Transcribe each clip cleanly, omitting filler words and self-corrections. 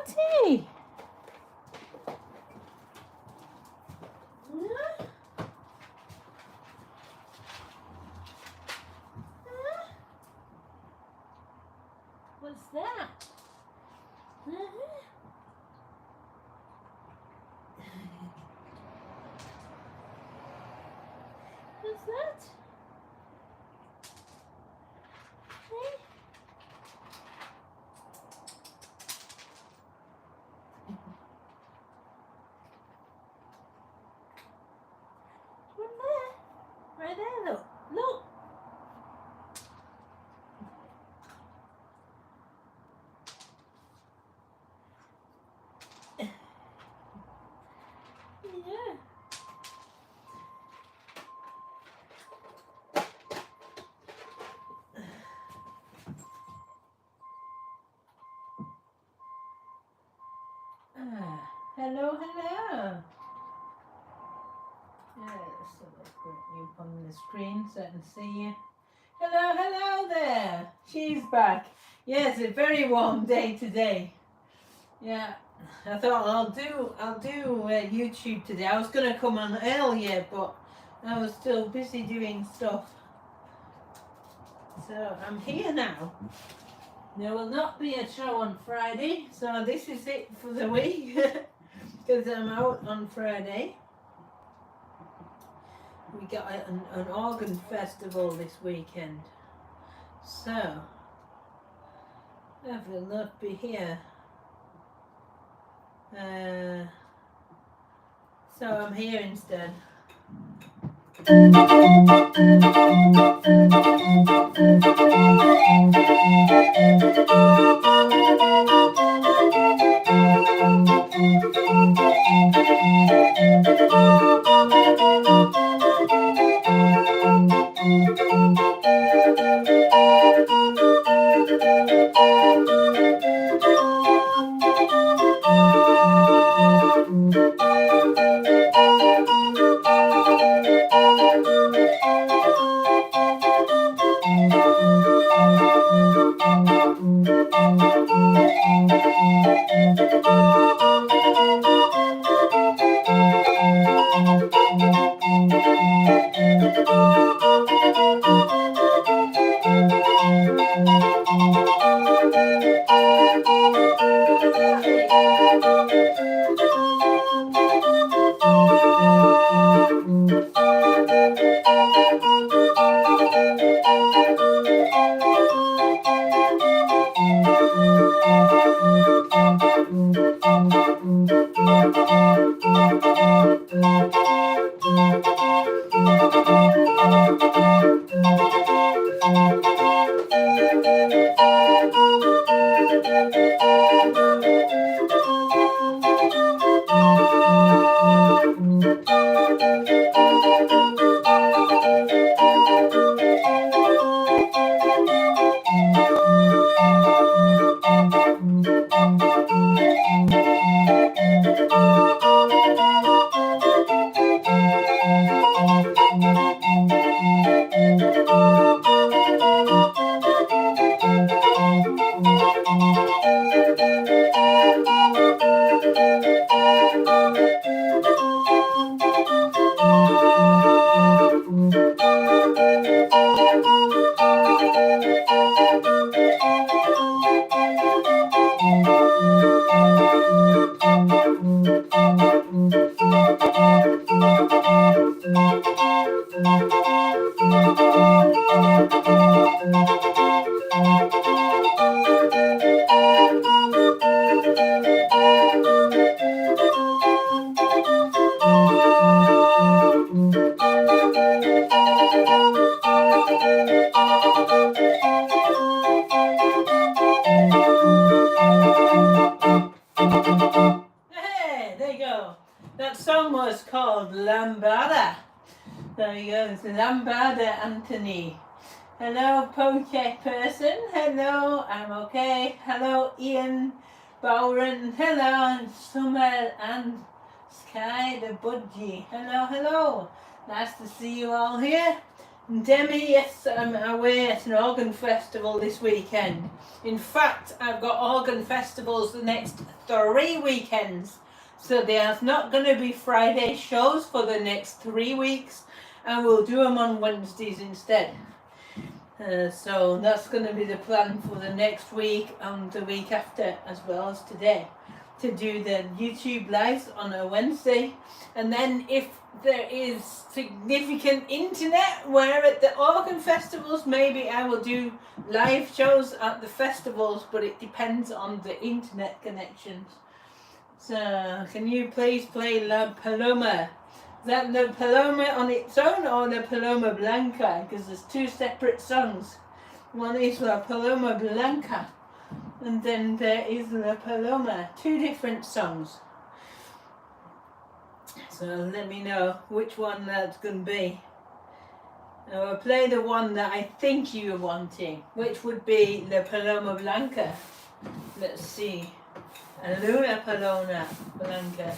naughty. What's that? What's that? Hey? What's that? Right there, look. Look. Yeah. Hello, hello. Yeah, so let's put you up on the screen so I can see you. Hello, hello there. She's back. Yes, a very warm day today. Yeah, I thought I'll do YouTube today. I was gonna come on earlier, but I was still busy doing stuff. So I'm here now. There will not be a show on Friday, so this is it for the week because I'm out on Friday. We got an organ festival this weekend, so I will not be here. So I'm here instead. That song was called Lambada. There you go, it's Lambada Anthony. Hello, Poke person. Hello, I'm okay. Hello, Ian Bowron. Hello, Summer and Sky the Budgie. Hello, hello. Nice to see you all here. Demi, yes, I'm away at an organ festival this weekend. In fact, I've got organ festivals the next 3 weekends. So there's not going to be Friday shows for the next 3 weeks, and we'll do them on Wednesdays instead. So that's going to be the plan for the next week and the week after, as well as today, to do the YouTube lives on a Wednesday. And then if there is significant internet where at the organ festivals, maybe I will do live shows at the festivals, but it depends on the internet connections. So can you please play La Paloma? Is that La Paloma on its own or La Paloma Blanca? Because there's two separate songs. One is La Paloma Blanca, and then there is La Paloma. Two different songs. So let me know which one that's going to be. I will play the one that I think you're wanting, which would be La Paloma Blanca. Let's see. Luna Paloma Blanca.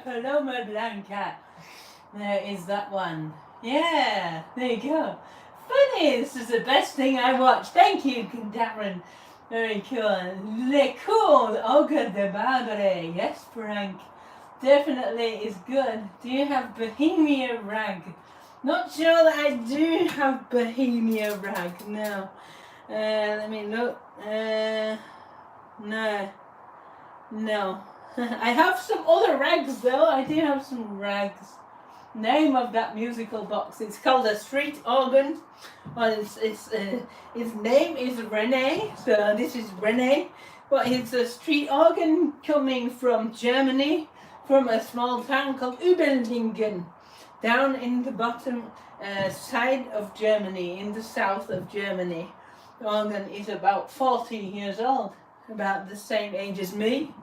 Paloma Blanca. There is that one. Yeah, there you go. Funny, this is the best thing I watched. Thank you, Darren. Very cool. Le cool. Olga de Barbary. Yes, Frank. Definitely is good. Do you have Bohemia Rag? Not sure that I do have Bohemia Rag. No. Let me look. No. No. I have some other rags though. I do have some rags. Name of that musical box. It's called a street organ. Well, its name is Renee. So this is Renee. But it's a street organ coming from Germany, from a small town called Überlingen, down in the bottom side of Germany, in the south of Germany. The organ is about 40 years old, about the same age as me.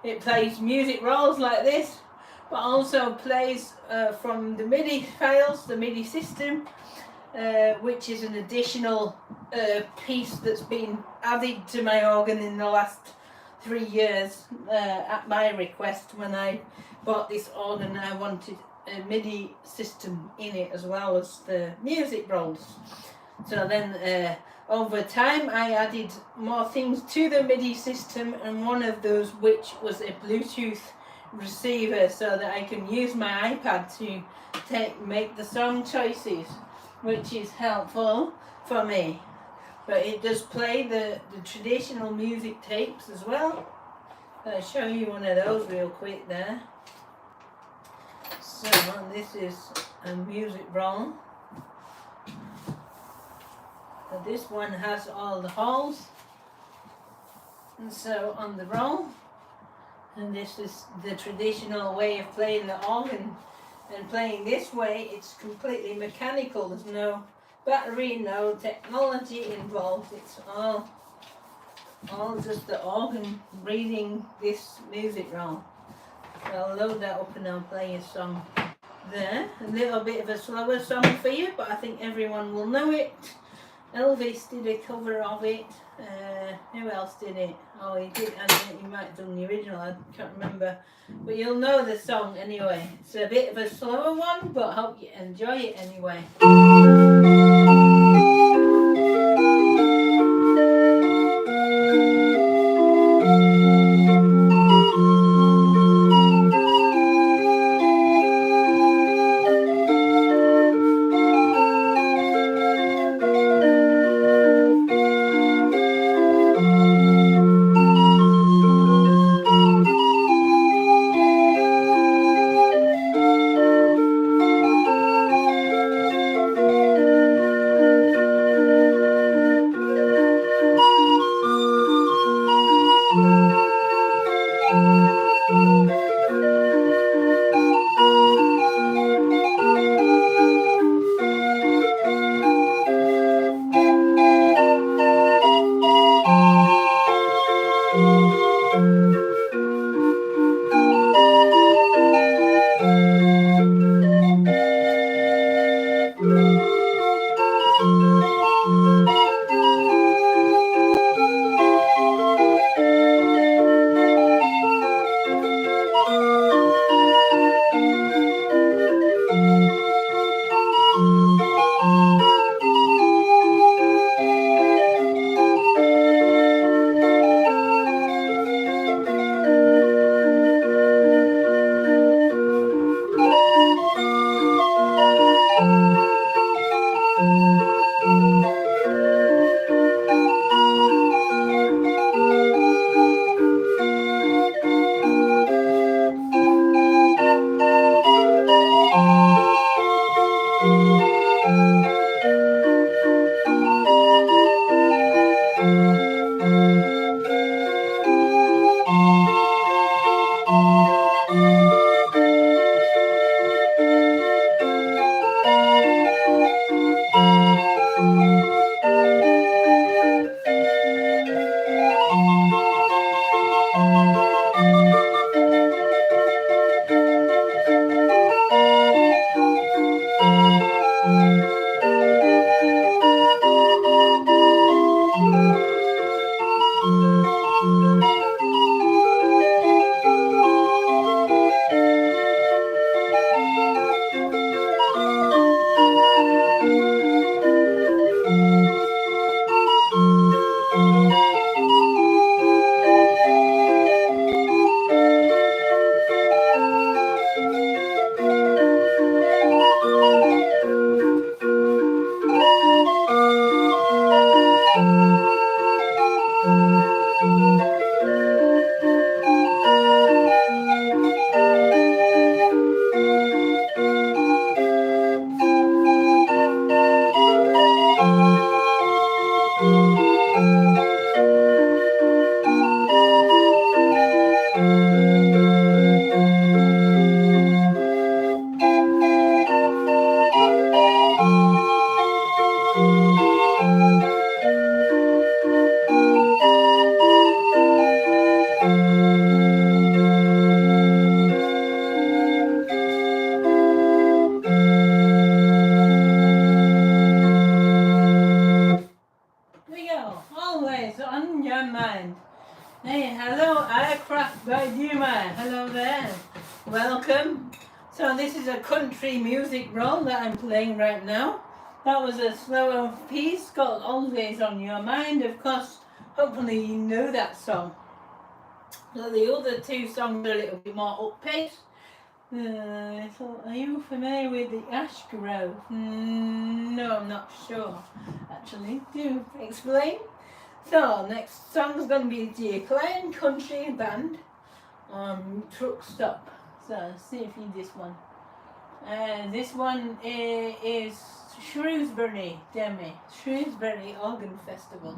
It plays music rolls like this, but also plays from the MIDI files, the MIDI system, which is an additional piece that's been added to my organ in the last 3 years at my request. When I bought this organ, I wanted a MIDI system in it as well as the music rolls. So then over time I added more things to the MIDI system, and one of those which was a Bluetooth receiver, so that I can use my iPad to make the song choices, which is helpful for me. But it does play the traditional music tapes as well. I'll show you one of those real quick there. So this is a music roll. So this one has all the holes, and so on the roll. And this is the traditional way of playing the organ. And playing this way, it's completely mechanical. There's no battery, no technology involved. It's all just the organ reading this music roll. So I'll load that up and I'll play a song there. A little bit of a slower song for you, but I think everyone will know it. Elvis did a cover of it. Who else did it? Oh, he did. He might have done the original. I can't remember. But you'll know the song anyway. It's a bit of a slower one, but I hope you enjoy it anyway. Hey, hello, Aircraft by Duma. Hello there. Welcome. So this is a country music roll that I'm playing right now. That was a slower piece called Always on Your Mind. Of course, hopefully you know that song. So the other two songs are a little bit more up-paced. So are you familiar with the Ash Grove? No, I'm not sure. Actually, do explain. So next song is going to be the acclaimed country band Truck Stop. So see if you this one. This one is Shrewsbury, Demi. Shrewsbury Organ Festival.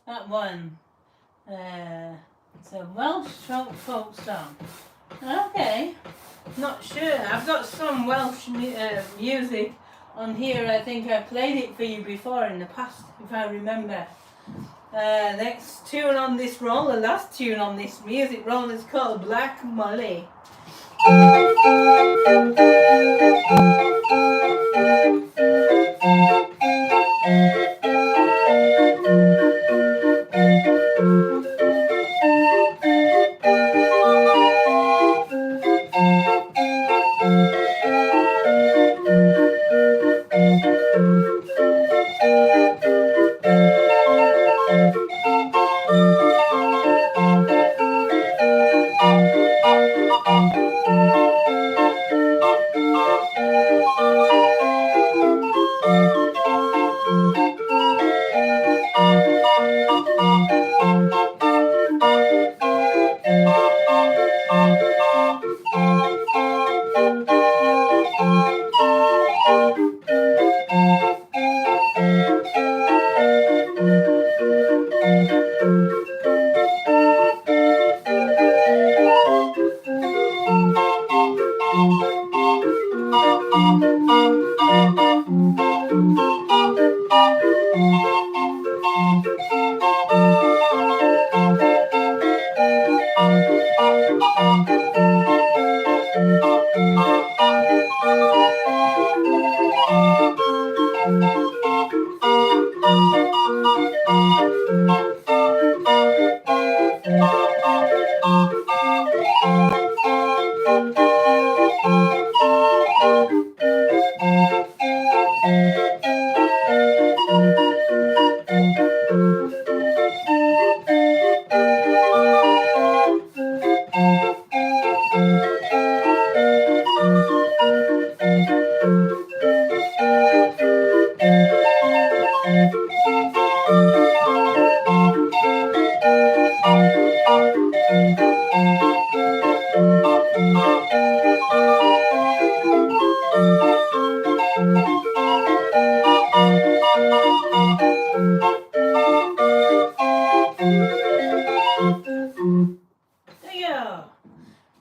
That one. It's a Welsh folk song. Okay. Not sure. I've got some Welsh music on here. I think I played it for you before in the past, if I remember. Next tune on this roll, the last tune on this music roll is called Black Molly. Yeah,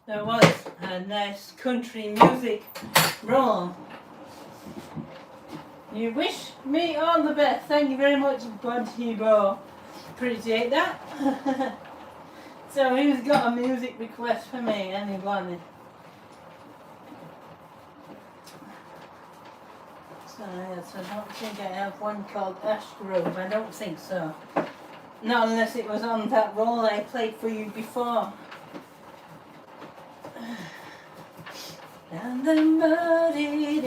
there was a nice country music roll. You wish me all the best. Thank you very much, Bud Hebo. Appreciate that. So who's got a music request for me? Anybody? So yes, I don't think I have one called Ash Grove. I don't think so. Not unless it was on that roll I played for you before. And the muddy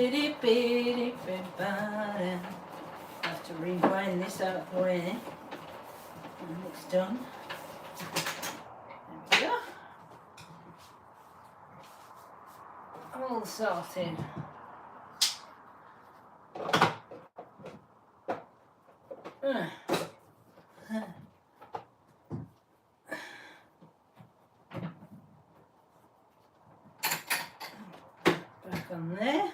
I have to rewind this out of the way. And it's done. There we go. All sorted. Back on there.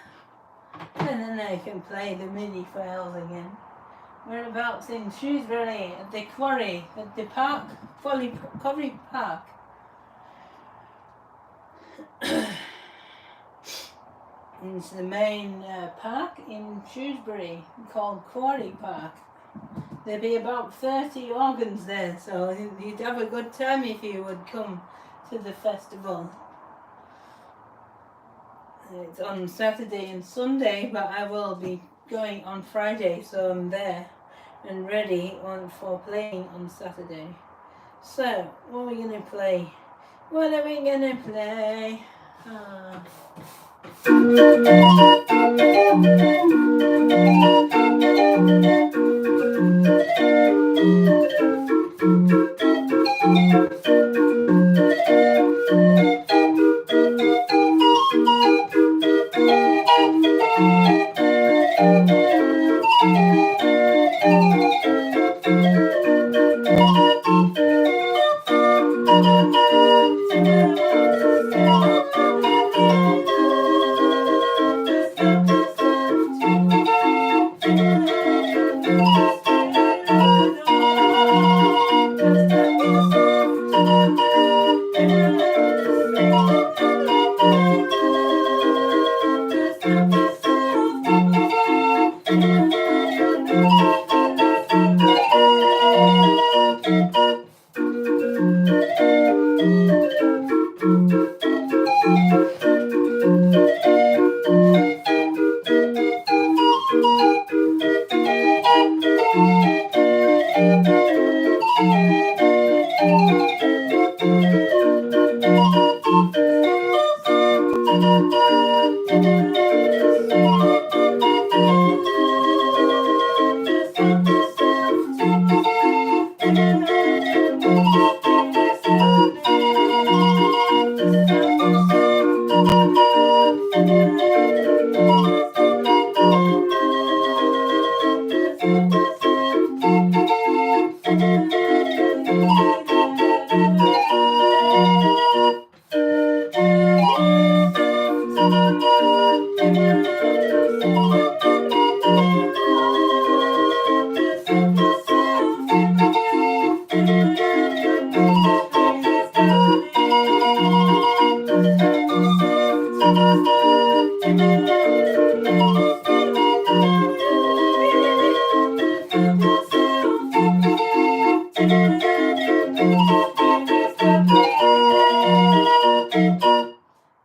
And then I can play the MIDI files again. Whereabouts in Shrewsbury, at the quarry, at the park, Quarry Park. It's the main park in Shrewsbury called Quarry Park. There'd be about 30 organs there, so you'd have a good time if you would come to the festival. It's on Saturday and Sunday, but I will be going on Friday, so I'm there and ready for playing on Saturday. So, what are we going to play? What are we going to play?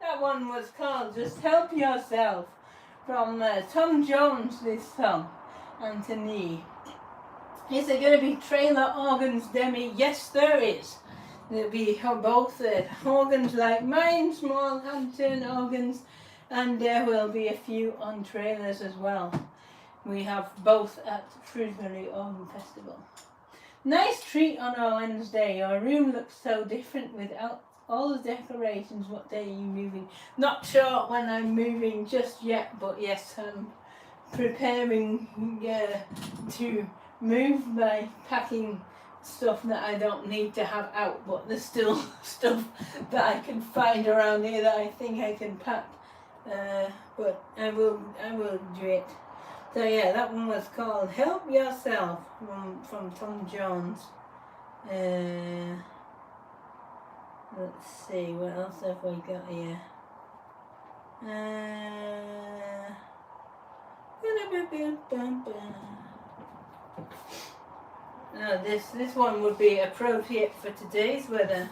That one was called Just Help Yourself from Tom Jones, this song, Anthony. Is there going to be trailer organs, Demi? Yes, there is. There'll be both organs like mine, small hand-turned organs, and there will be a few on trailers as well. We have both at Shrewsbury Organ Festival. Nice treat on our Wednesday. Your room looks so different without all the decorations. What day are you moving? Not sure when I'm moving just yet, but yes, I'm preparing to move by packing stuff that I don't need to have out, but there's still stuff that I can find around here that I think I can pack. But I will do it. So yeah, that one was called Help Yourself from Tom Jones. Let's see, what else have we got here? Now this one would be appropriate for today's weather.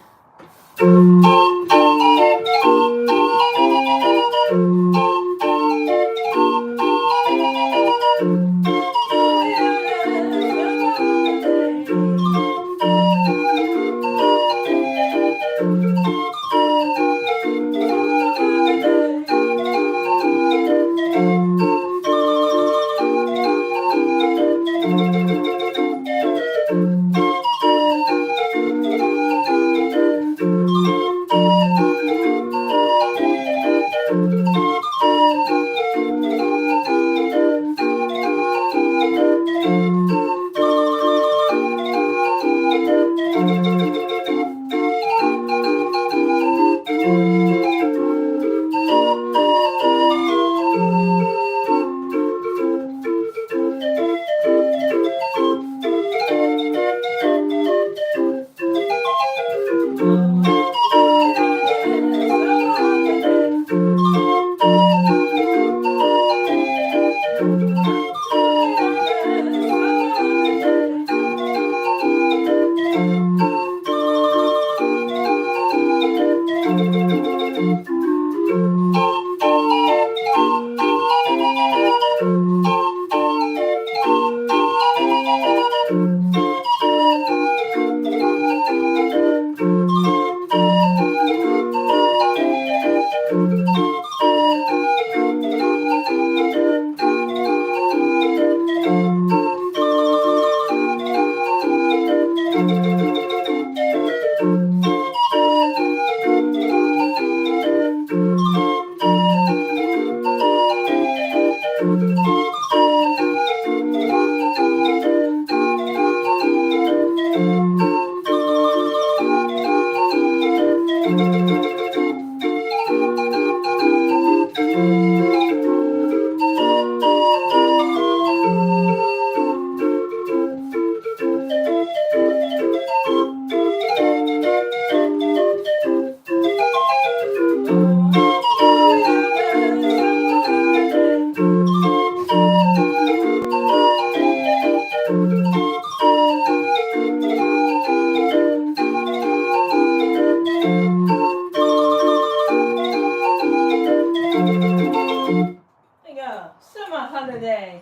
Holiday.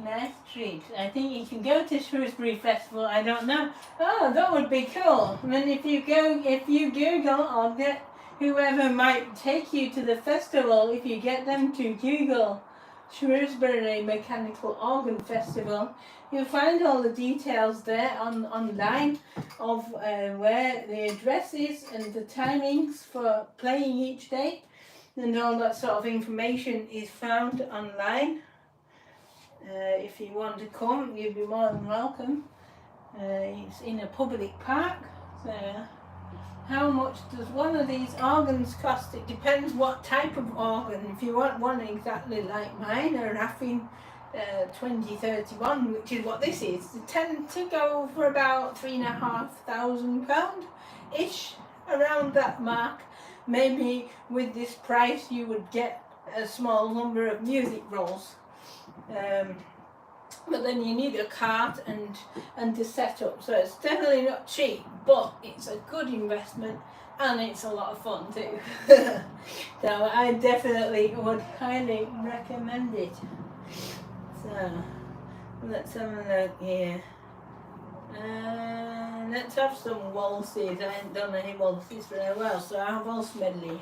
Nice treat. I think you can go to Shrewsbury Festival. I don't know. Oh, that would be cool. I mean, if you Google, I'll get whoever might take you to the festival. If you get them to Google Shrewsbury Mechanical Organ Festival, you'll find all the details there online of where the address is and the timings for playing each day. And all that sort of information is found online. If you want to come, you'll be more than welcome. It's in a public park. So, how much does one of these organs cost? It depends what type of organ. If you want one exactly like mine, a Raffin 2031, which is what this is, they tend to go for about £3,500-ish, around that mark. Maybe with this price you would get a small number of music rolls, but then you need a cart and to set up, so it's definitely not cheap, but it's a good investment and it's a lot of fun too. So I definitely would highly recommend it. So let's have a look here. Let's have some waltzes. I ain't done any waltzes for a while, so I have waltz medley.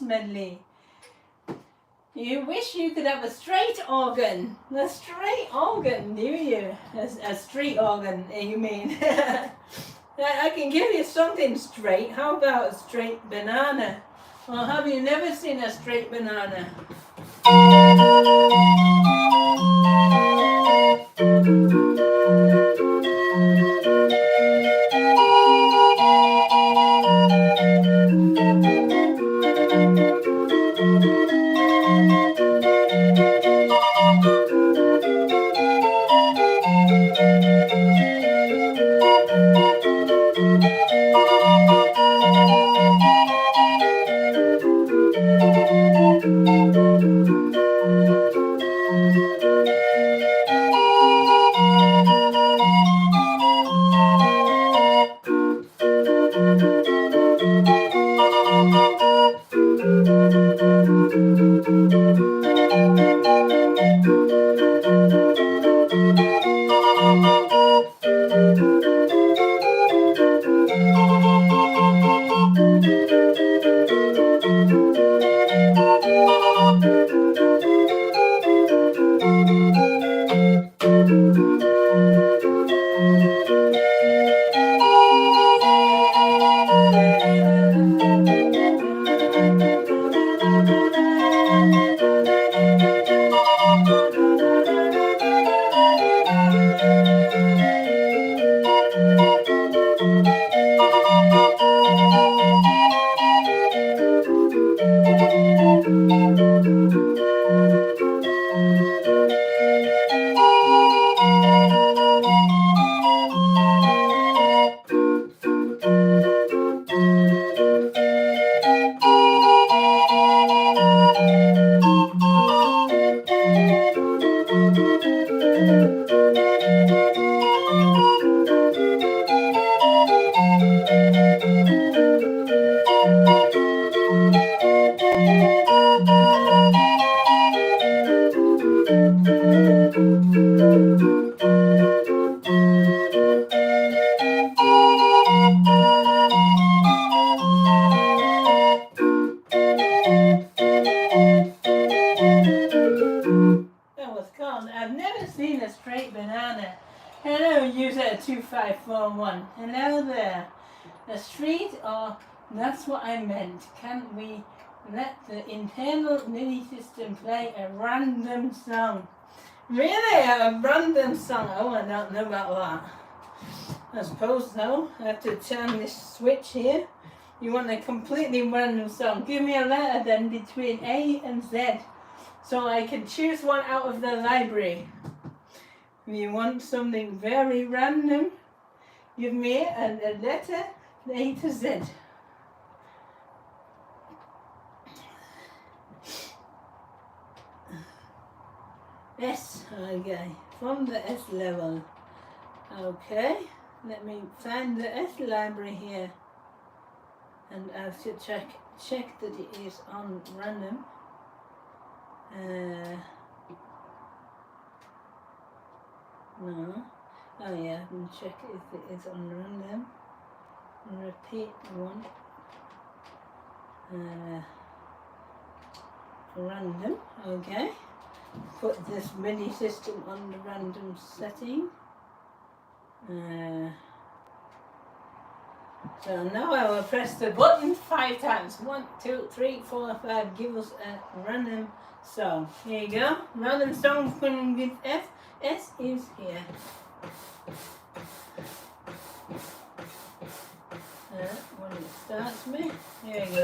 medley. You wish you could have a straight organ. A straight organ, do you? A street organ, you mean? I can give you something straight. How about a straight banana? Or have you never seen a straight banana? I've never seen a straight banana. Hello, user 2541. Hello there. A street, or that's what I meant. Can we let the internal MIDI system play a random song? Really? A random song? Oh, I don't know about that. I suppose so. I have to turn this switch here. You want a completely random song. Give me a letter then between A and Z, so I can choose one out of the library. If you want something very random, give me a letter A to Z. S, okay, from the S level. Okay, let me find the S library here. And I have to check that it is on random. No. Oh yeah, I can check if it is on random. Repeat one. Random, okay. Put this MIDI system on the random setting. So now I will press the button 5 times. 1, 2, 3, 4, 5. Give us a random song. Here you go. Random song with F. S is here. When it starts me. Here you go.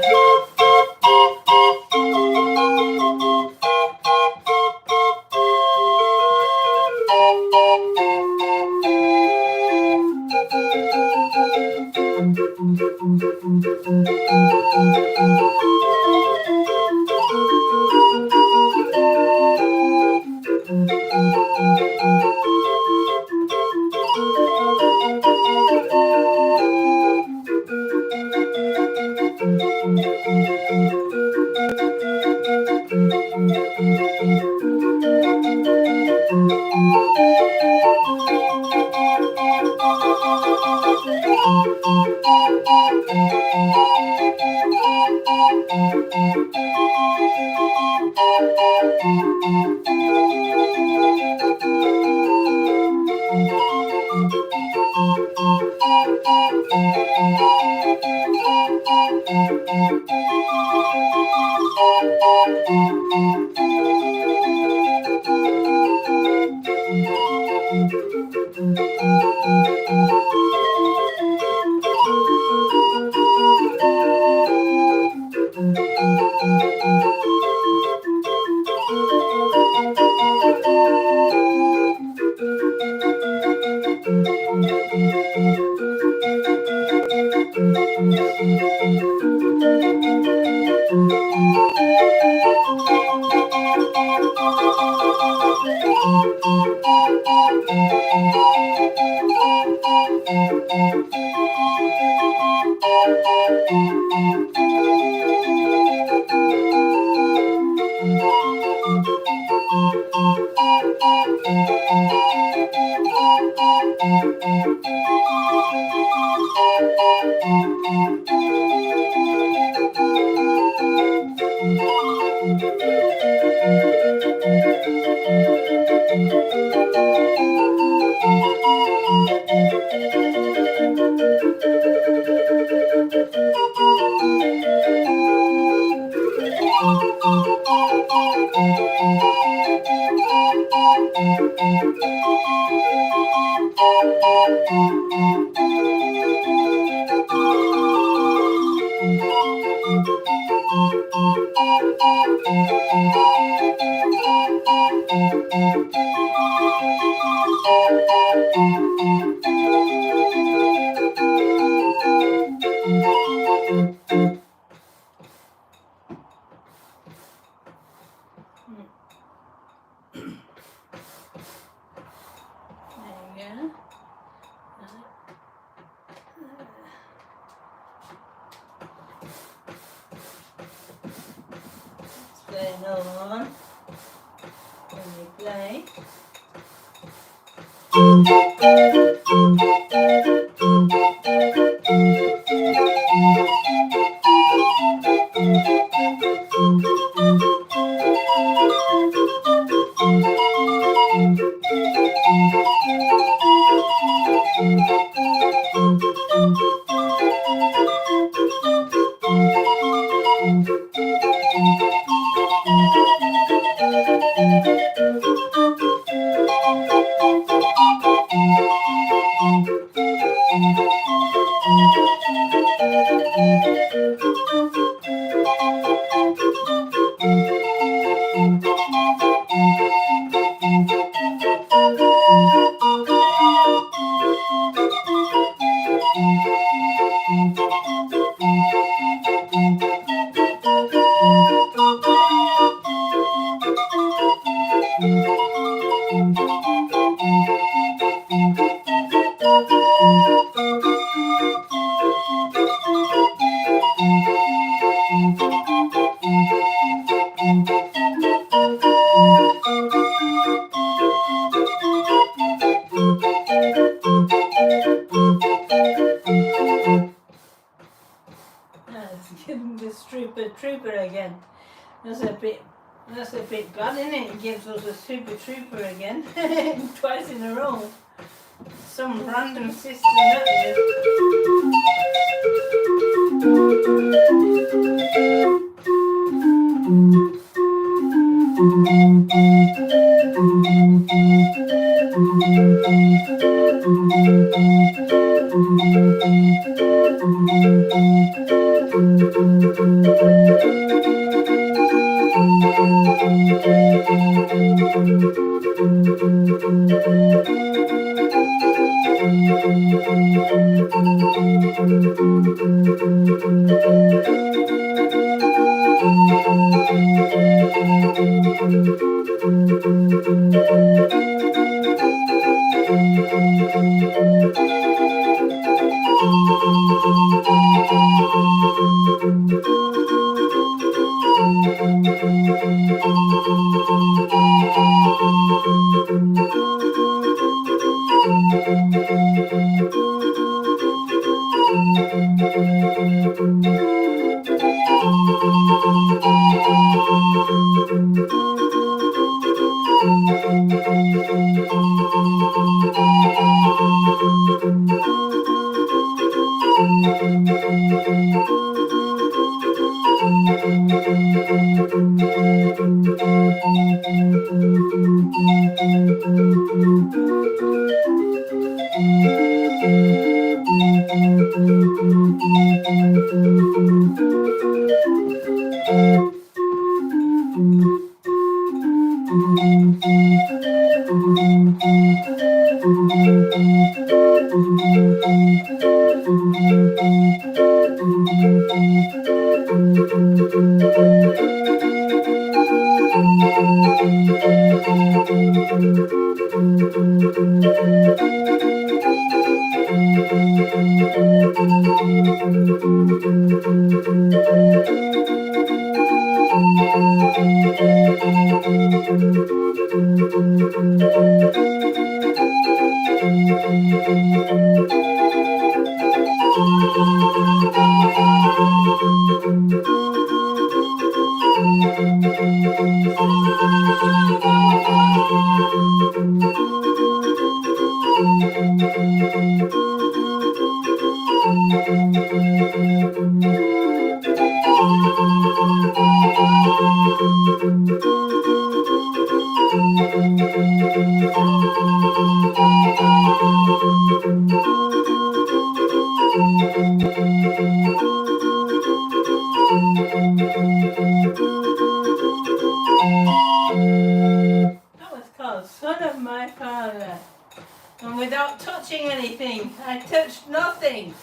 Play another one. When you play. The trooper again. That's a bit bad, isn't it? It gives us a super trooper again. Twice in a row. Some random system that is. That was called Son of My Father. And without touching anything, I touched nothing.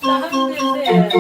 The husband is there.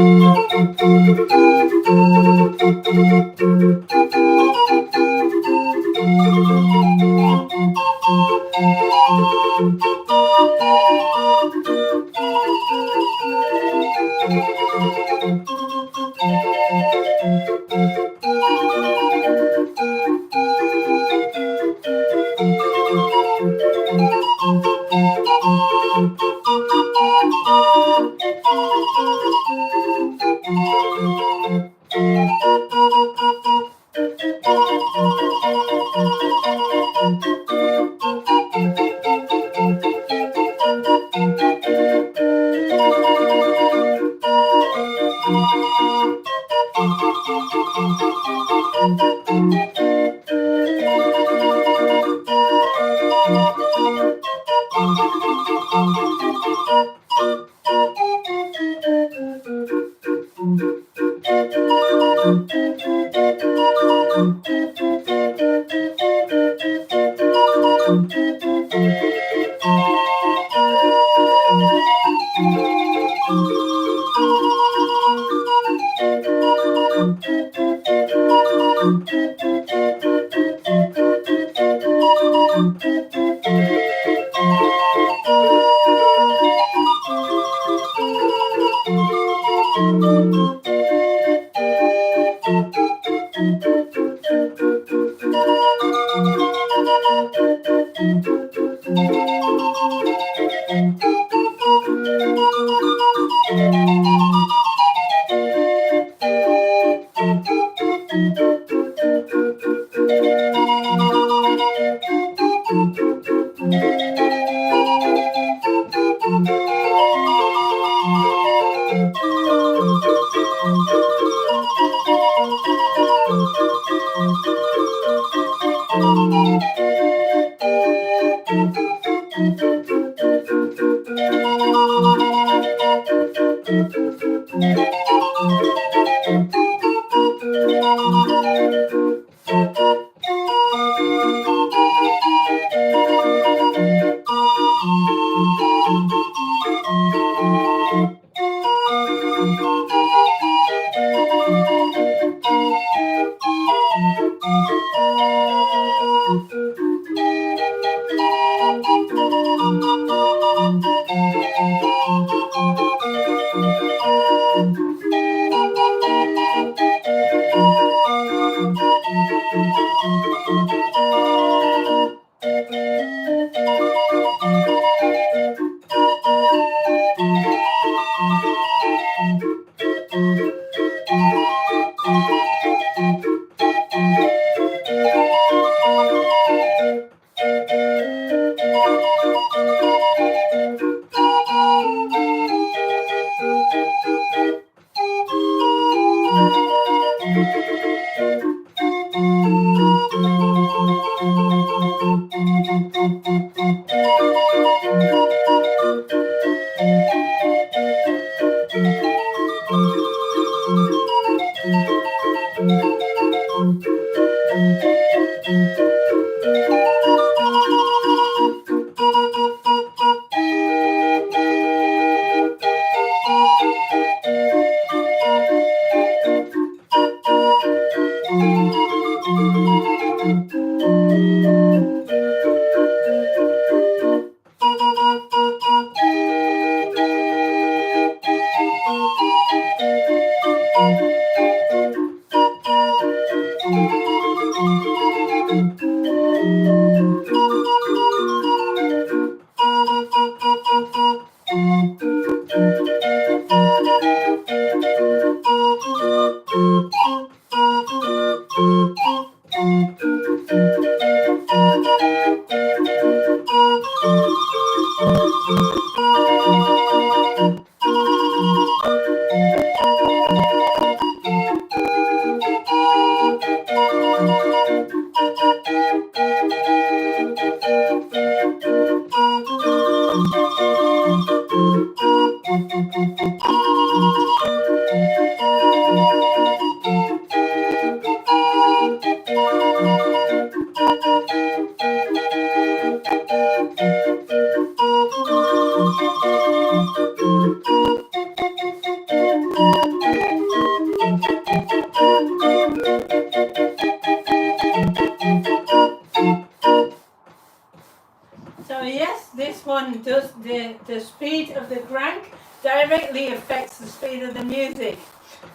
So yes, this one does the speed of the crank directly affects the speed of the music.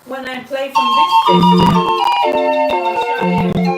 When I play from this distance, I'll show you.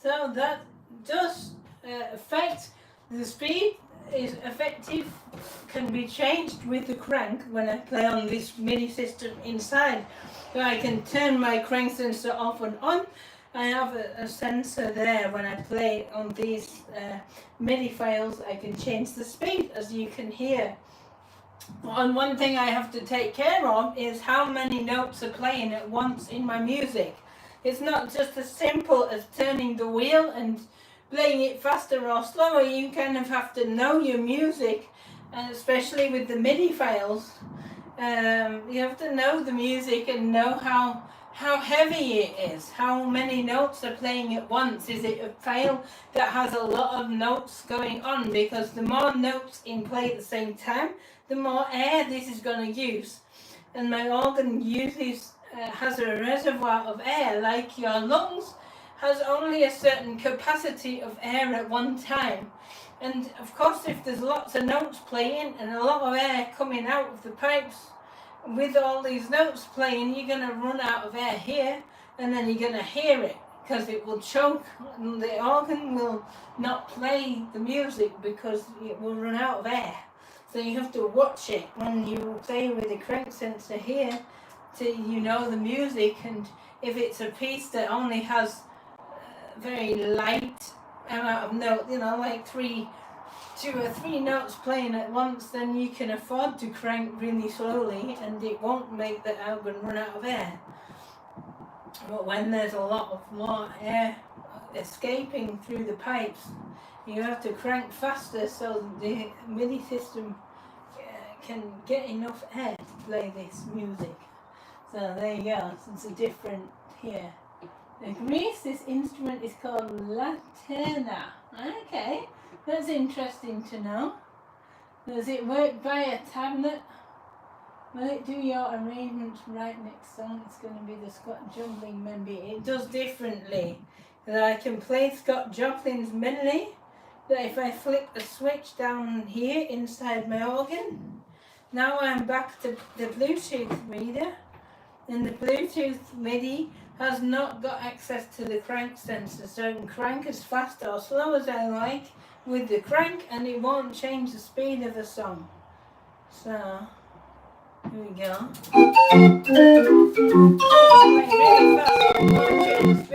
So that does affect the speed. Is effective, can be changed with the crank when I play on this MIDI system inside. So I can turn my crank sensor off and on. I have a sensor there when I play on these MIDI files. I can change the speed, as you can hear. And one thing I have to take care of is how many notes are playing at once in my music. It's not just as simple as turning the wheel and playing it faster or slower. You kind of have to know your music, and especially with the MIDI files. You have to know the music and know how heavy it is, how many notes are playing at once. Is it a file that has a lot of notes going on? Because the more notes in play at the same time, the more air this is going to use. And my organ has a reservoir of air, like your lungs has only a certain capacity of air at one time. And of course, if there's lots of notes playing and a lot of air coming out of the pipes with all these notes playing, you're going to run out of air here, and then you're going to hear it because it will choke, and the organ will not play the music because it will run out of air. So you have to watch it when you play with the crank sensor here till you know the music. And if it's a piece that only has very light amount of notes, like 2 or 3 notes playing at once, then you can afford to crank really slowly and it won't make the organ run out of air. But when there's a lot of more air escaping through the pipes, you have to crank faster so the MIDI system can get enough air to play this music. So there you go, it's a different here. In Greece, this instrument is called Laterna. Okay, that's interesting to know. Does it work by a tablet? Will it do your arrangements right next song? It's going to be the Scott Joplin medley. It does differently. That I can play Scott Joplin's medley. That if I flip a switch down here inside my organ, now I'm back to the Bluetooth reader, and the Bluetooth MIDI has not got access to the crank sensor, so I can crank as fast or slow as I like with the crank, and it won't change the speed of the song. So here we go. Really fast.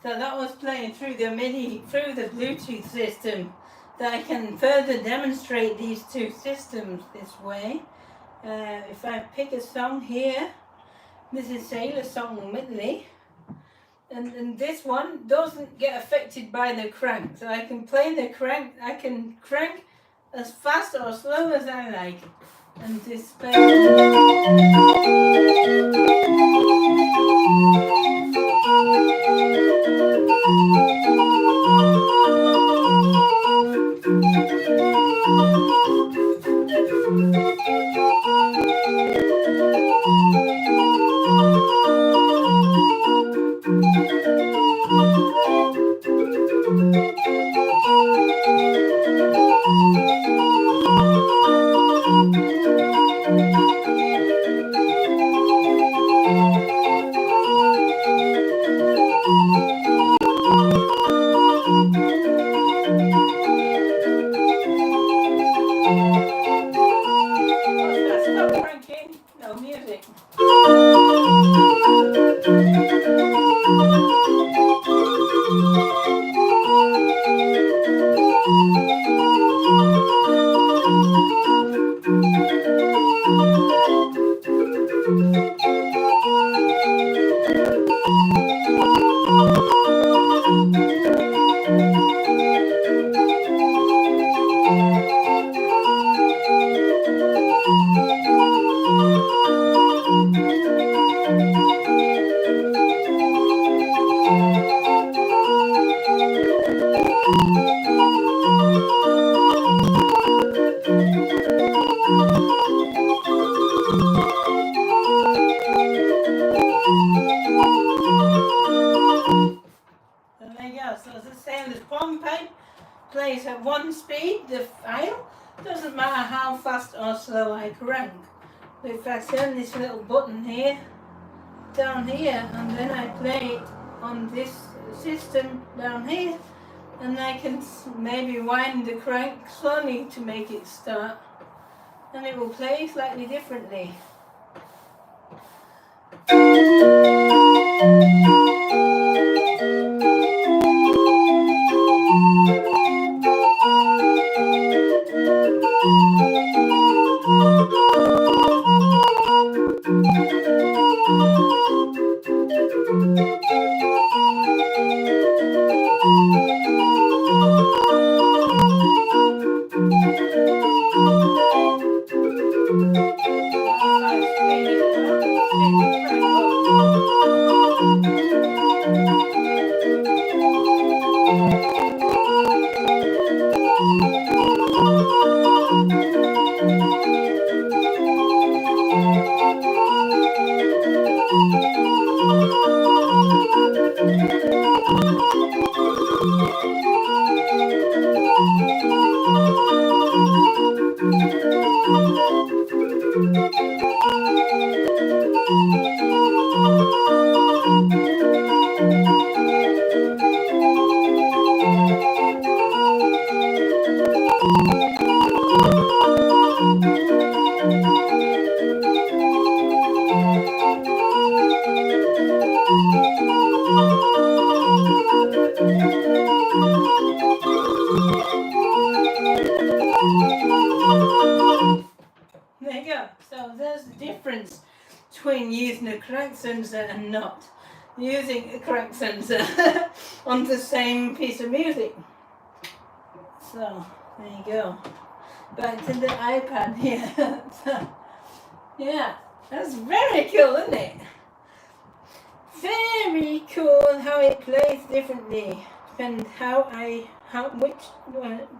So that was playing through the Bluetooth system. That I can further demonstrate these two systems this way. If I pick a song here, this is Sailor Song Medley, and this one doesn't get affected by the crank. So I can play the crank, I can crank as fast or slow as I like, and display. Stop cranking. No music. So as I say, the pom pipe plays at one speed, the file. Doesn't matter how fast or slow I crank. But if I turn this little button here, down here, and then I play it on this system down here, and I can maybe wind the crank slowly to make it start, and it will play slightly differently. There you go. So there's the difference between using a crank sensor and not using a crank sensor on the same piece of music. So there you go. Back to the iPad here. So, yeah, that's very cool, isn't it? Very cool how it plays differently, depending which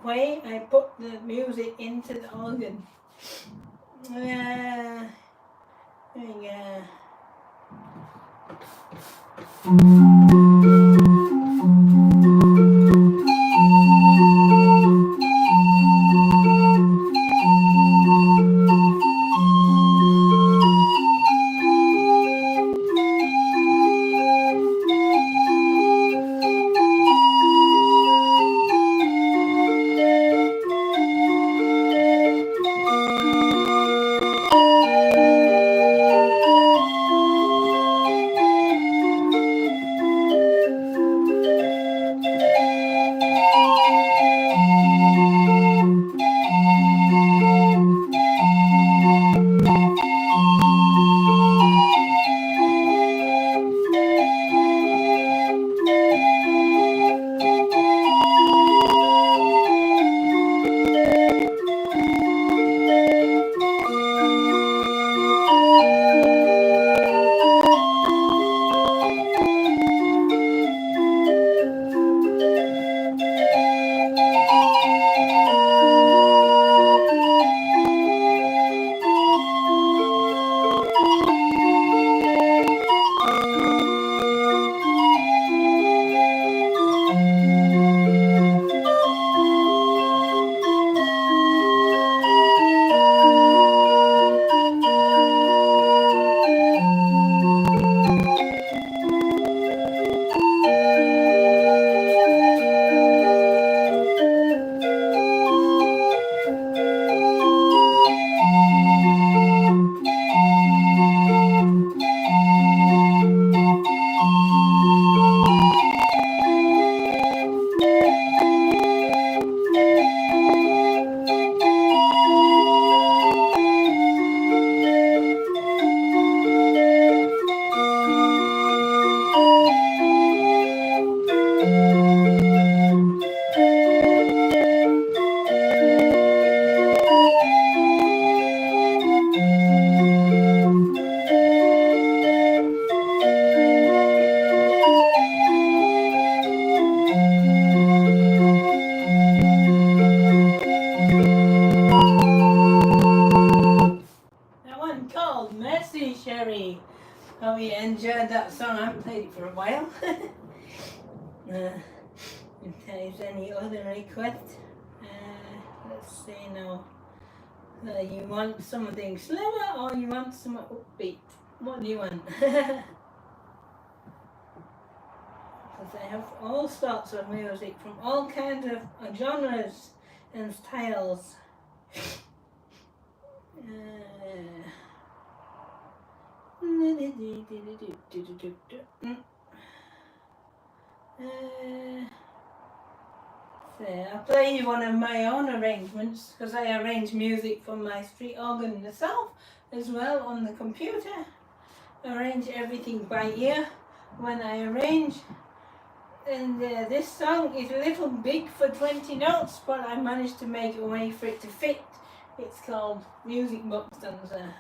way I put the music into the organ. Yeah, there you go. Hope you enjoyed that song. I haven't played it for a while. If there's any other requests, let's see now. You want something slower or you want some upbeat? What do you want? Because I have all sorts of music from all kinds of genres and styles. I'll play you one of my own arrangements because I arrange music for my street organ myself as well on the computer. I arrange everything by ear when I arrange. And this song is a little big for 20 notes, but I managed to make a way for it to fit. It's called Music Box Dancer.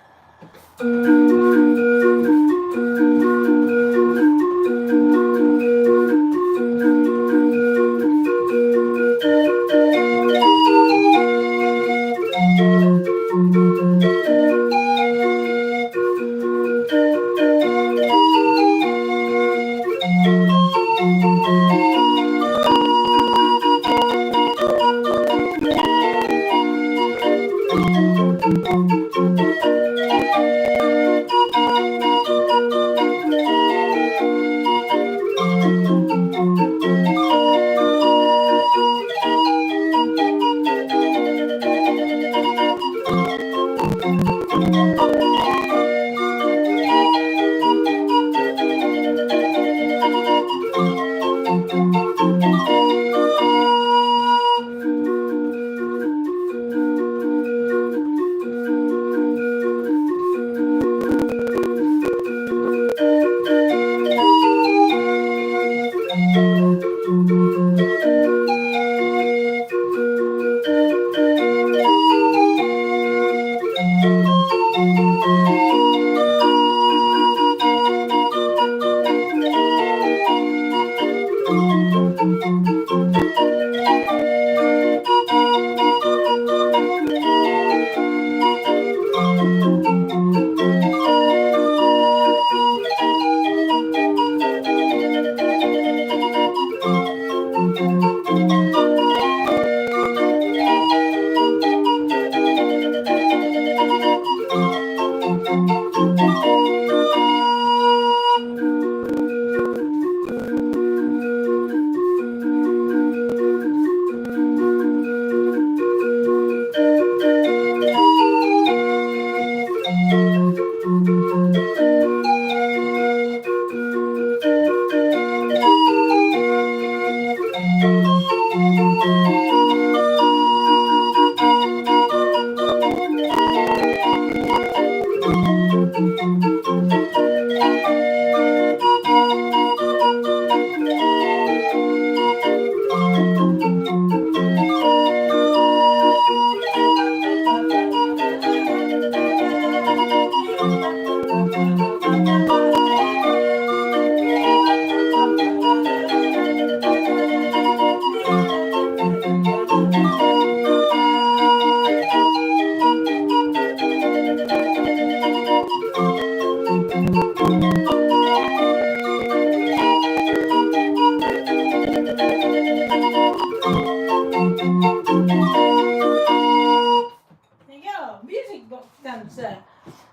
Dancer,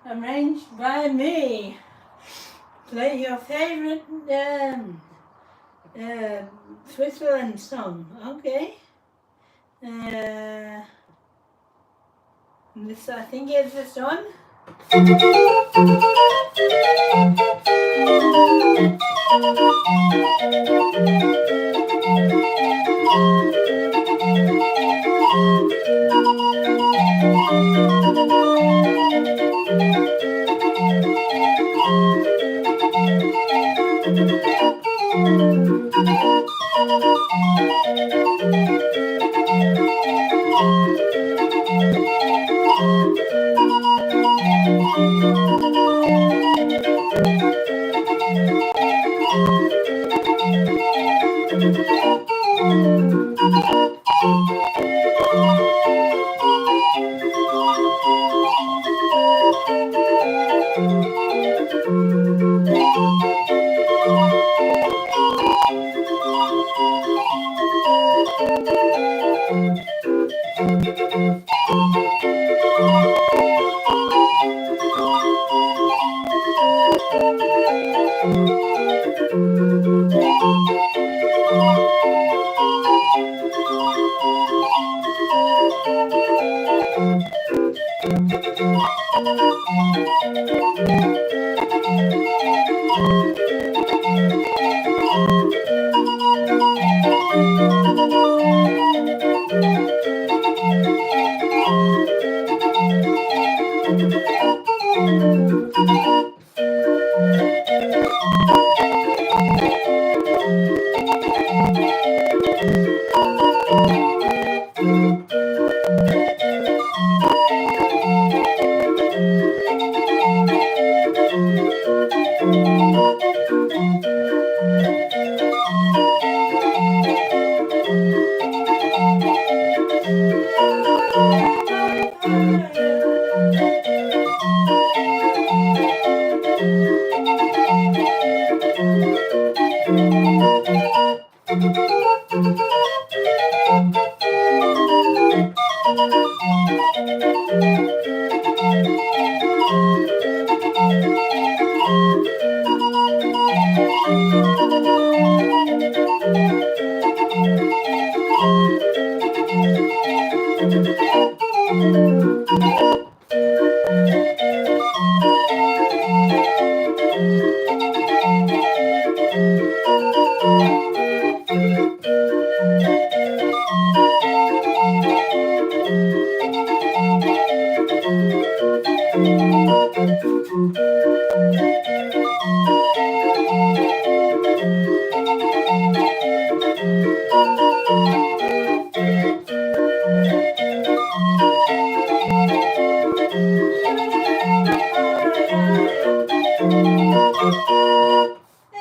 arranged by me. Play your favorite Switzerland song, okay? This I think is this one.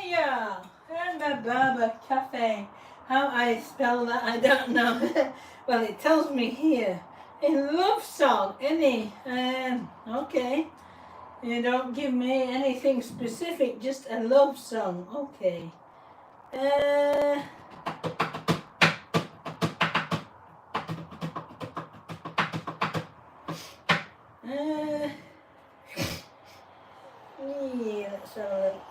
Yeah, Baba Cafe. How I spell that, I don't know. Well, it tells me here. A love song, any? Okay. You don't give me anything specific, just a love song. Okay. Uh, yeah, let's have a look.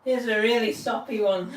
Here's a really soppy one.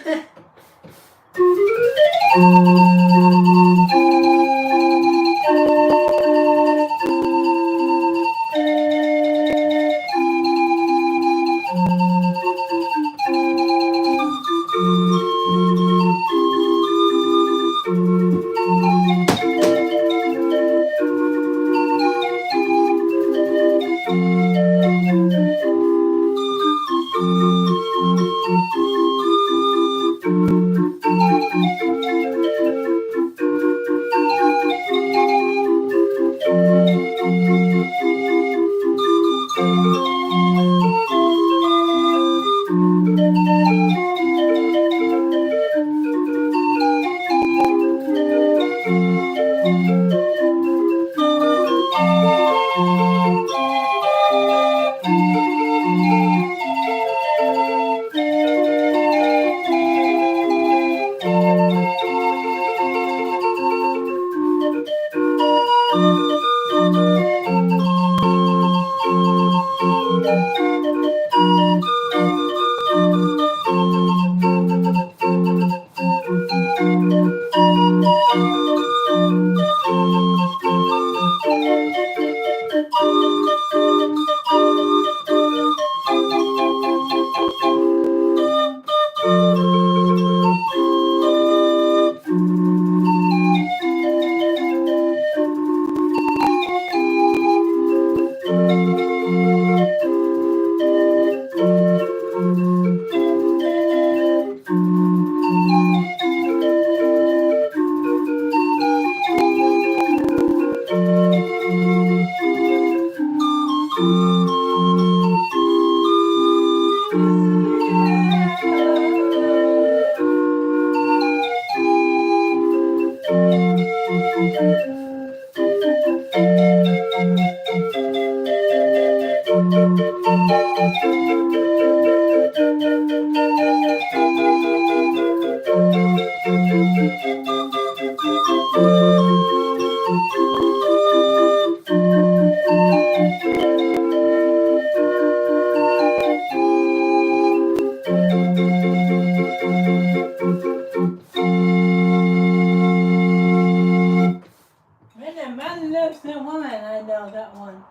When a man loves a woman, I know that one.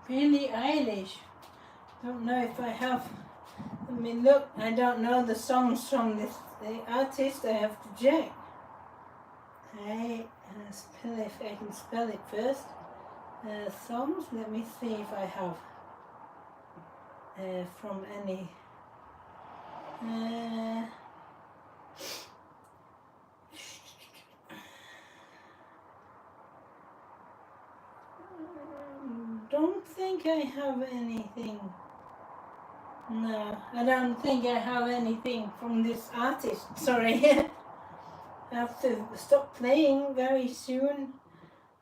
Billie Eilish. Don't know if I have. Let me look. I don't know the songs from the artist. I have to check. Spell if I can spell it first. Songs. Let me see if I have from any. Don't think I have anything. No, I don't think I have anything from this artist. Sorry. I have to stop playing very soon.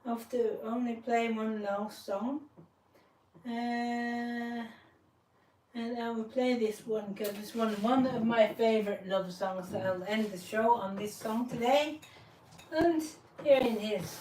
I have to only play one last song. And I will play this one because it's one of my favorite love songs. So I'll end the show on this song today. And here it is.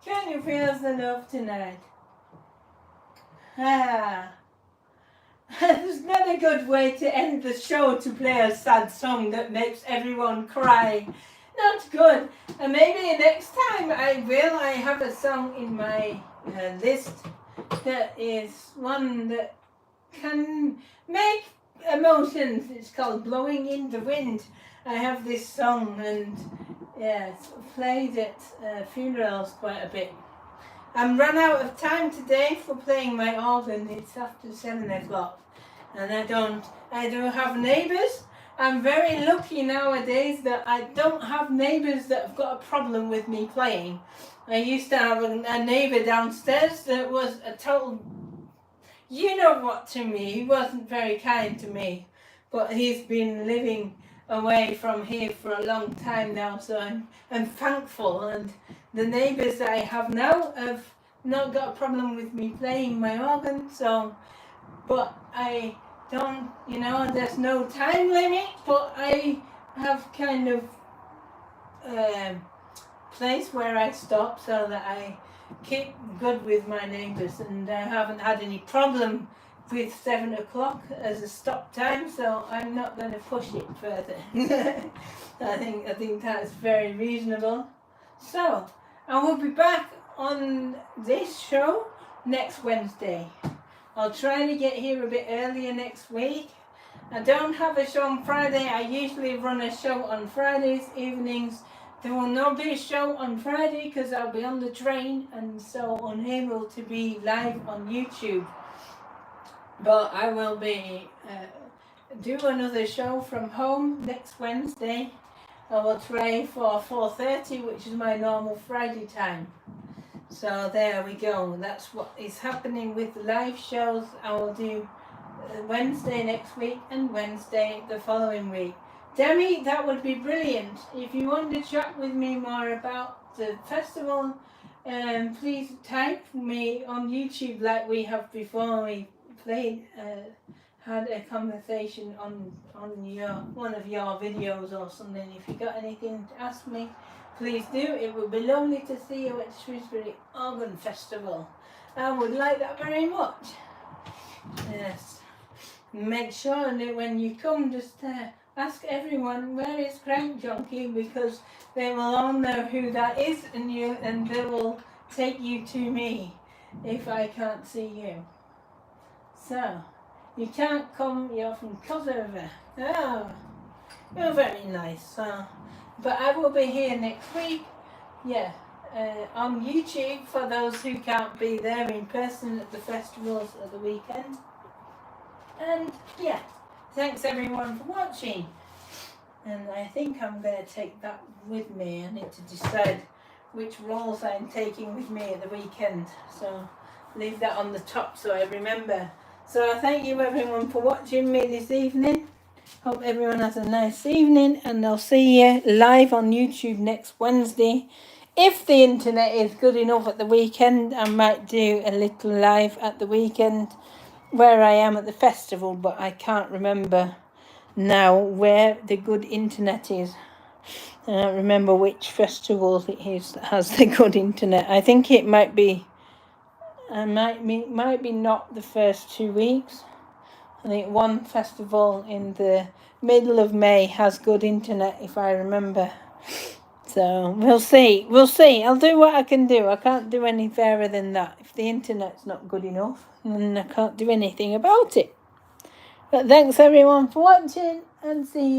Can you feel the love tonight? Ah, it's not a good way to end the show to play a sad song that makes everyone cry. Not good. And maybe next time I will. I have a song in my list that is one that can make emotions. It's called Blowing in the Wind. I have this song and yeah, it's played at funerals quite a bit. I'm run out of time today for playing my organ. It's after 7 o'clock and I do have neighbours. I'm very lucky nowadays that I don't have neighbours that have got a problem with me playing. I used to have a neighbour downstairs that was a total, you know what, to me. He wasn't very kind to me, but he's been living away from here for a long time now, so I'm thankful. And the neighbours that I have now have not got a problem with me playing my organ, so, but I don't, you know, there's no time limit, but I have kind of place where I stop so that I keep good with my neighbours, and I haven't had any problem with 7 o'clock as a stop time, so I'm not going to push it further. I think that's very reasonable. So I will be back on this show next Wednesday. I'll try to get here a bit earlier next week. I don't have a show on Friday. I usually run a show on Fridays evenings. There will not be a show on Friday because I'll be on the train and so unable to be live on YouTube. But I will be do another show from home next Wednesday. I will try for 4:30, which is my normal Friday time. So there we go. That's what is happening with the live shows. I will do Wednesday next week and Wednesday the following week. Demi, that would be brilliant. If you want to chat with me more about the festival, please type me on YouTube like we have before. We played, had a conversation on your one of your videos or something. If you got anything to ask me, please do. It would be lovely to see you at Shrewsbury Organ Festival. I would like that very much. Yes. Make sure that when you come, just ask everyone where is TheCrankJOnkie, because they will all know who that is, and they will take you to me if I can't see you. So you can't come. You're from Kosovo. Oh, you're very nice. So, but I will be here next week. Yeah. On YouTube for those who can't be there in person at the festivals at the weekend. And yeah, thanks everyone for watching. And I think I'm going to take that with me. I need to decide which rolls I'm taking with me at the weekend. So leave that on the top so I remember. So I thank you everyone for watching me this evening. Hope everyone has a nice evening, and I'll see you live on YouTube next Wednesday. If the internet is good enough at the weekend, I might do a little live at the weekend where I am at the festival, but I can't remember now where the good internet is. I don't remember which festival it is that has the good internet. I think it might be not the first 2 weeks. I think one festival in the middle of May has good internet, if I remember. So we'll see. I'll do what I can do. I can't do any fairer than that. If the internet's not good enough, then I can't do anything about it. But thanks everyone for watching, and see you.